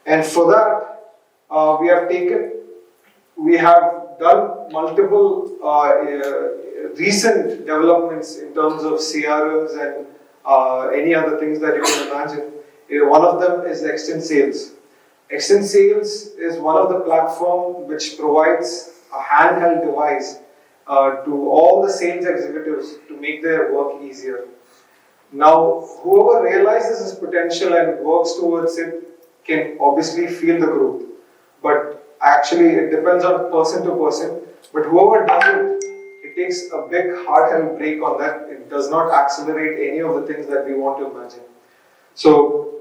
And for that, we have done multiple recent developments in terms of CRMs and any other things that you can imagine. One of them is Extend Sales. Extend Sales is one of the platforms which provides a handheld device to all the sales executives to make their work easier. Now, whoever realizes this potential and works towards it can obviously feel the growth. But actually, it depends on person to person. But whoever does it, it takes a big hard-held break on that. It does not accelerate any of the things that we want to imagine. So,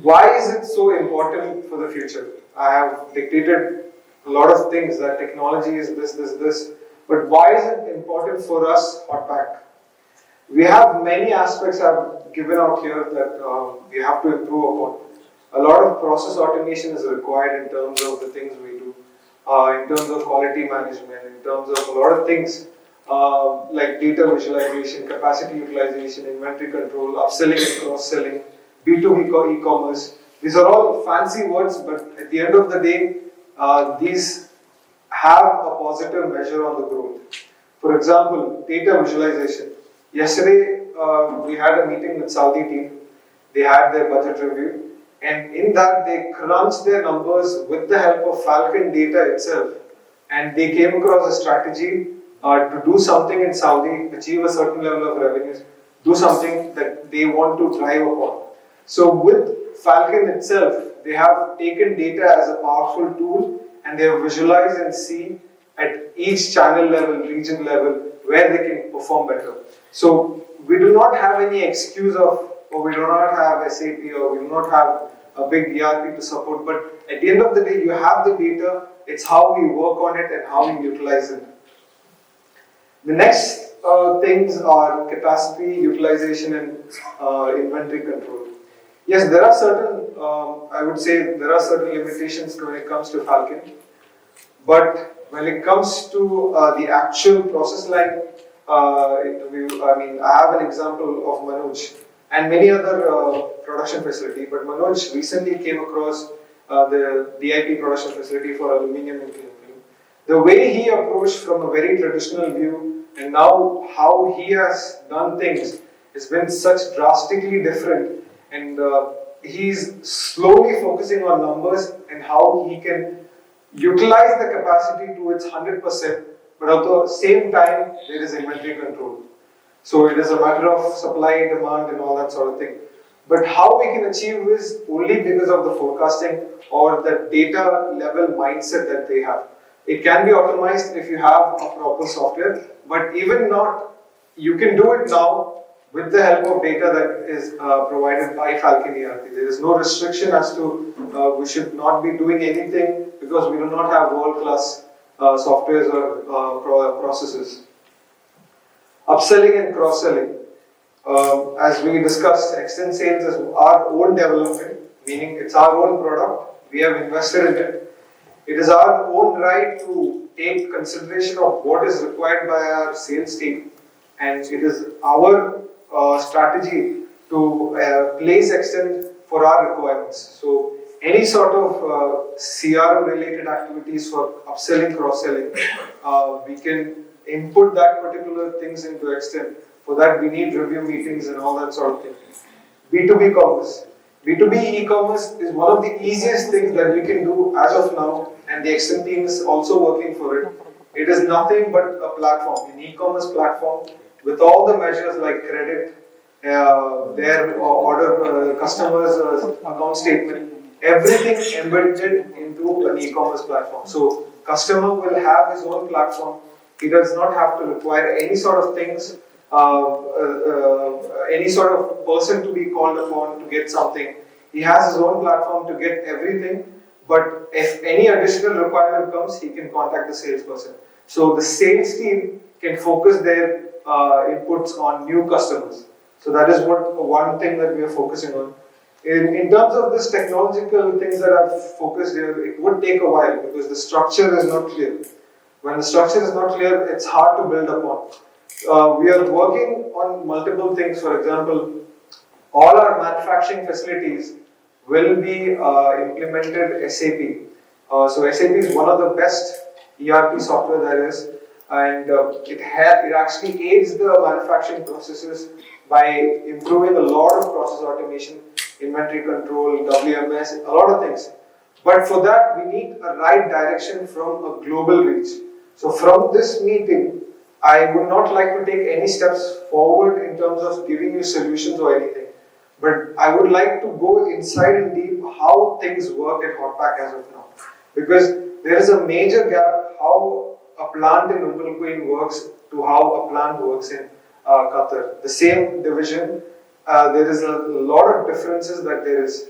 why is it so important for the future? I have dictated a lot of things that technology is this. But why is it important for us, Hotpack? We have many aspects I've given out here that we have to improve upon. A lot of process automation is required in terms of the things we do, in terms of quality management, in terms of a lot of things like data visualization, capacity utilization, inventory control, upselling and cross-selling, B2B e-commerce. These are all fancy words, but at the end of the day, these have a positive measure on the growth. For example, data visualization. Yesterday, we had a meeting with Saudi team. They had their budget review, and in that they crunched their numbers with the help of Falcon data itself, and they came across a strategy to do something in Saudi, achieve a certain level of revenues, do something that they want to drive upon. So with Falcon itself, they have taken data as a powerful tool, and they have visualized and see at each channel level, region level, where they can perform better. So we do not have any excuse of, or we do not have SAP, or we do not have a big ERP to support, but at the end of the day, you have the data, it's how we work on it and how we utilize it. The next things are capacity, utilization, and inventory control. Yes, there are certain, I would say, there are certain limitations when it comes to Falcon, but when it comes to the actual process line interview, I have an example of Manoj and many other production facility, but Manoj recently came across the DIP production facility for aluminium and clean film. The way he approached from a very traditional view and now how he has done things has been such drastically different, and he's slowly focusing on numbers and how he can utilize the capacity to its 100%, but at the same time, there is inventory control. So it is a matter of supply, demand, and all that sort of thing. But how we can achieve is only because of the forecasting or the data level mindset that they have. It can be optimized if you have a proper software, but even not, you can do it now with the help of data that is provided by Falcon ERP. There is no restriction as to we should not be doing anything because we do not have world-class softwares or processes. Upselling and cross-selling. As we discussed, Extend Sales is our own development, meaning it's our own product. We have invested in it. It is our own right to take consideration of what is required by our sales team, and it is our strategy to place Extend for our requirements. So any sort of CRM related activities for upselling, cross-selling, we can input that particular things into Extend. For that we need review meetings and all that sort of thing. B2B commerce. B2B e-commerce is one of the easiest things that we can do as of now, and the Extend team is also working for it. It is nothing but a platform, an e-commerce platform with all the measures like credit, their order, customers' account statement, everything embedded into an e-commerce platform. So customer will have his own platform. He does not have to require any sort of things, any sort of person to be called upon to get something. He has his own platform to get everything, but if any additional requirement comes, he can contact the salesperson. So the sales team can focus their inputs on new customers. So that is one thing that we are focusing on. In terms of this technological things that I've focused here, it would take a while because the structure is not clear. When the structure is not clear, it's hard to build upon. We are working on multiple things. For example, all our manufacturing facilities will be implemented SAP. So SAP is one of the best ERP software there is, and it actually aids the manufacturing processes by improving a lot of process automation, inventory control, WMS, a lot of things. But for that, we need a right direction from a global reach. So from this meeting, I would not like to take any steps forward in terms of giving you solutions or anything. But I would like to go inside and deep how things work at Hotpack as of now. Because there is a major gap how a plant in Queen works to how a plant works in Qatar. The same division, there is a lot of differences that there is.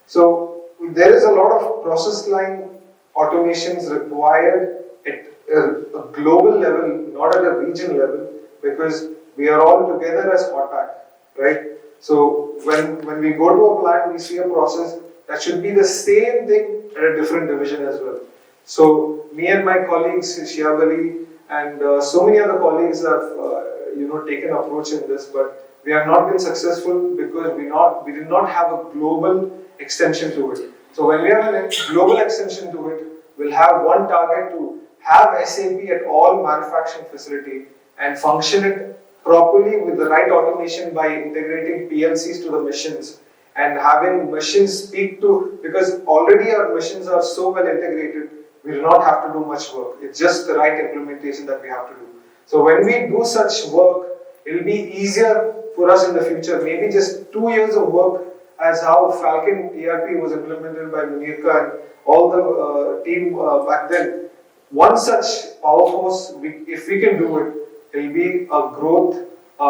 So there is a lot of process line automations required at a global level, not at a regional level, because we are all together as Hotpack, right? So when we go to a plant, we see a process that should be the same thing at a different division as well. So me and my colleagues, Shiab Ali, and so many other colleagues have taken approach in this, but we have not been successful because we did not have a global extension to it. So when we have a global extension to it, we'll have one target to have SAP at all manufacturing facility and function it properly with the right automation by integrating PLCs to the machines and having machines speak to, because already our machines are so well integrated, we do not have to do much work. It's just the right implementation that we have to do. So when we do such work, it will be easier for us in the future. Maybe just 2 years of work as how Falcon ERP was implemented by Munirka and all the team back then. One such power force, if we can do it, it will be a growth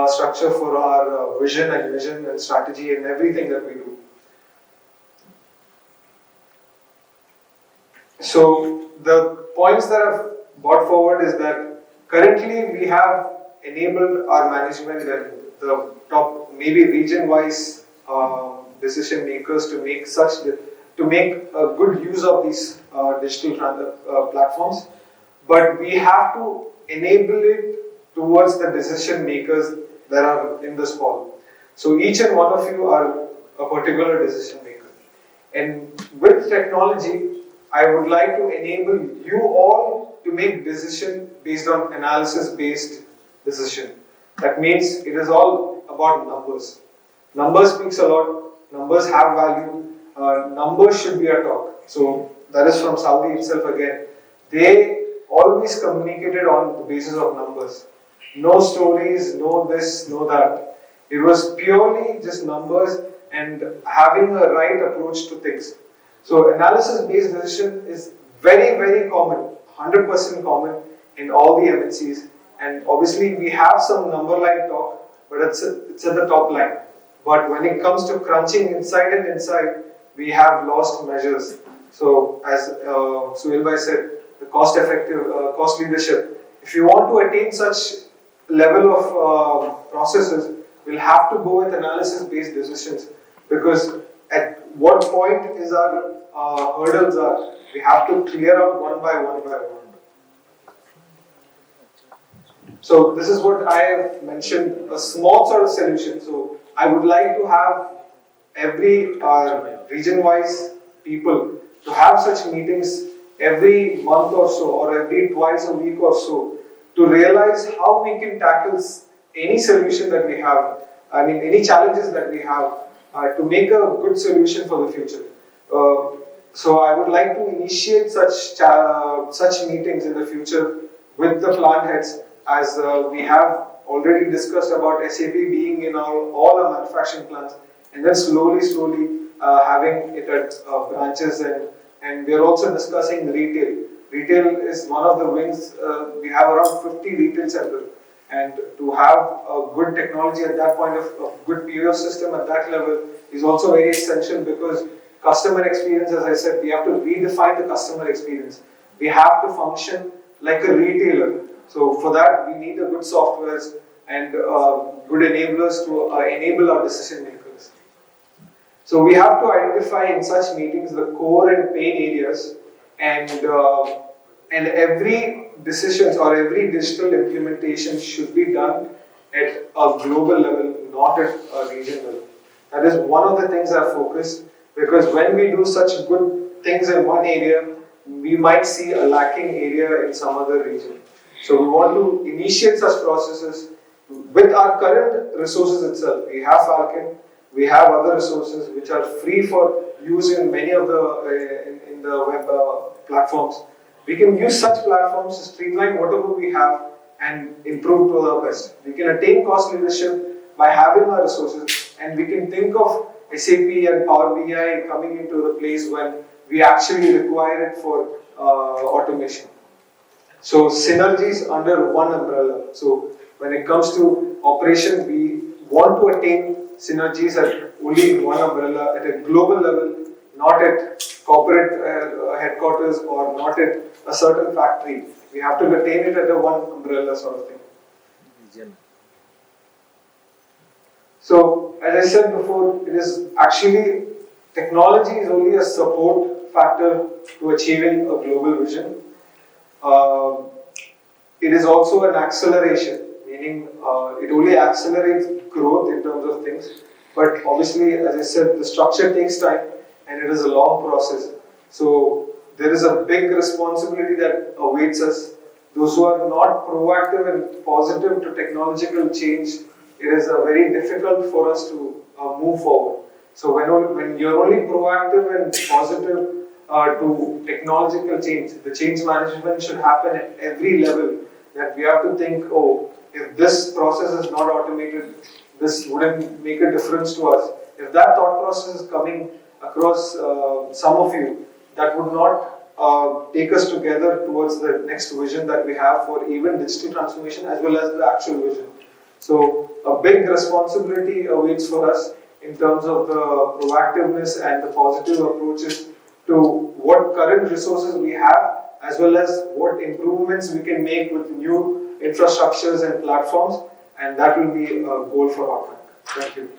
structure for our vision and strategy and everything that we do. So the points that I've brought forward is that currently we have enabled our management and the top maybe region-wise decision makers to make a good use of these digital platforms, but we have to enable it towards the decision makers that are in this call. So each and one of you are a particular decision maker, and with technology, I would like to enable you all to make decision based on analysis-based decision. That means it is all about numbers. Numbers speaks a lot. Numbers have value. Numbers should be a talk. So that is from Saudi itself again. They always communicated on the basis of numbers. No stories, no this, no that. It was purely just numbers and having a right approach to things. So analysis-based decision is very, very common, 100% common in all the MNCs. And obviously we have some number line talk, but it's at the top line. But when it comes to crunching inside, we have lost measures. So as Suhail Bhai said, the cost leadership. If you want to attain such level of processes, we'll have to go with analysis-based decisions, because at what point is our hurdles are, we have to clear out one by one. So this is what I have mentioned, a small sort of solution. So I would like to have every region-wise people to have such meetings every month or so, or every twice a week or so, to realize how we can tackle any solution that we have, any challenges that we have, to make a good solution for the future. So I would like to initiate such meetings in the future with the plant heads, as we have already discussed about SAP being in all our manufacturing plants, and then slowly having it at branches, and we are also discussing retail. Retail is one of the wings. We have around 50 retail centers, and to have a good technology at that point of good POS system at that level is also very essential, because customer experience, as I said, we have to redefine the customer experience. We have to function like a retailer. So for that, we need a good softwares and good enablers to enable our decision makers. So we have to identify in such meetings the core and pain areas, and every decisions or every digital implementation should be done at a global level, not at a regional level. That is one of the things I focus. Because when we do such good things in one area, we might see a lacking area in some other region. So we want to initiate such processes with our current resources itself. We have Falcon, we have other resources which are free for use in many of the in the web platforms. We can use such platforms to streamline whatever we have and improve to our best. We can attain cost leadership by having our resources, and we can think of SAP and Power BI coming into the place when we actually require it for automation. So synergies under one umbrella. So when it comes to operation, we want to attain synergies at only one umbrella at a global level, not at corporate headquarters or not at a certain factory. We have to attain it at a one umbrella sort of thing. So, as I said before, it is actually technology is only a support factor to achieving a global vision. It is also an acceleration, meaning it only accelerates growth in terms of things. But obviously, as I said, the structure takes time and it is a long process. So, there is a big responsibility that awaits us. Those who are not proactive and positive to technological change, it is very difficult for us to move forward. So when you're only proactive and positive to technological change, the change management should happen at every level. That we have to think, oh, if this process is not automated, this wouldn't make a difference to us. If that thought process is coming across some of you, that would not take us together towards the next vision that we have for even digital transformation as well as the actual vision. So a big responsibility awaits for us in terms of the proactiveness and the positive approaches to what current resources we have as well as what improvements we can make with new infrastructures and platforms, and that will be a goal for Hotpack. Thank you.